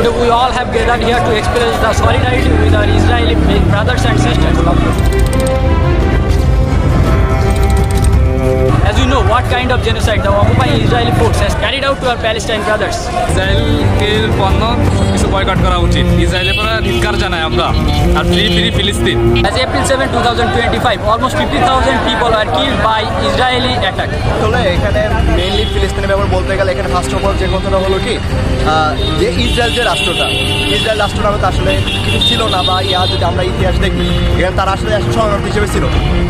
Today we all have gathered here to express the solidarity with our Israeli brothers and sisters. As you know, what kind of genocide the occupying Israeli force has carried out to our Palestine brothers. ইসরায়েলকে পণ্য কিছু boycott করা উচিত। ইসরায়েলের পরে ধিক্কার জানাই আমরা আর ফ্রি ফিলিস্তিন। As April 7, 2025, almost 50,000 people were killed by Israeli attack. আসলে এখানে মেইনলি ফিলিস্তিনের ব্যাপারে বলতে গেলে এখানে ফার্স্ট অফ অল যে কথাটা হলো কি যে ইসরায়েল যে রাষ্ট্রটা, ইসরায়েল রাষ্ট্রটা তো আসলে কিছু ছিল না, বা যদি আমরা ইতিহাস দেখি এখানে তারা আসলে শরণার্থী হিসেবে ছিল।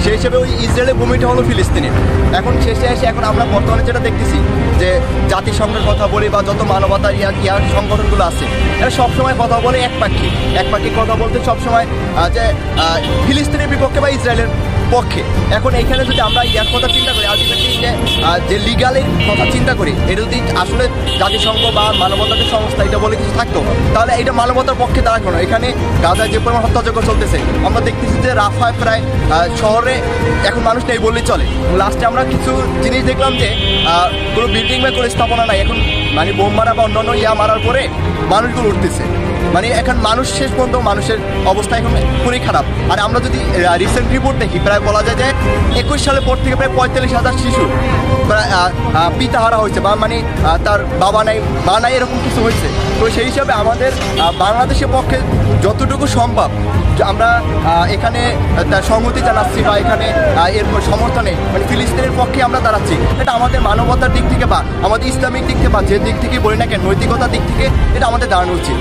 সেই হিসেবে ওই ইসরায়েলের ভূমিটা হলো ফিলিস্তিনের। এখন শেষে এসে এখন আমরা বর্তমানে যেটা দেখতেছি যে জাতিসংঘের কথা বলি বা যত মানবতার ইয়ার সংগঠনগুলো আছে এরা সবসময় কথা বলে একপাক্ষিক কথা বলতে সবসময় যে ফিলিস্তিনের বিপক্ষে বা ইসরায়েলের পক্ষে। এখন এইখানে যদি আমরা ইয়ার কথা চিন্তা করি, আলটিমেটলি যে লিগালের কথা চিন্তা করি, এটা যদি আসলে জাতিসংঘ বা মানবতার সংস্থা এটা বলে কিছু থাকতো তাহলে এটা মানবতার পক্ষে দাঁড়ানো না। এখানে গাজায় যে পরিমাণ হত্যাযজ্ঞ চলতেছে আমরা দেখতেছি যে রাফায় প্রায় শহরে এখন মানুষ নেই বললেই চলে। লাস্টে আমরা কিছু জিনিস দেখলাম যে কোনো বিল্ডিং বা কোনো স্থাপনা নাই, এখন মানে বোম মারা বা অন্যান্য মারার পরে মানুষগুলো উঠতেছে। মানে এখন মানুষ শেষ পর্যন্ত মানুষের অবস্থা এখন খুবই খারাপ। আর আমরা যদি রিসেন্ট রিপোর্ট দেখি প্রায় বলা যায় যে 21 সালের পর থেকে প্রায় 45,000 শিশু প্রায় পিতা হারা হয়েছে, বা মানে তার বাবা নাই মা নাই এরকম কিছু হয়েছে। তো সেই হিসাবে আমাদের বাংলাদেশের পক্ষে যতটুকু সম্ভব আমরা এখানে তার সংহতি জানাচ্ছি বা এখানে এর সমর্থনে মানে ফিলিস্তিনের পক্ষে আমরা দাঁড়াচ্ছি। এটা আমাদের মানবতার দিক থেকে বা আমাদের ইসলামিক দিক থেকে বা যে দিক থেকে বলি না কেন নৈতিকতার দিক থেকে এটা আমাদের দাঁড়ানো উচিত।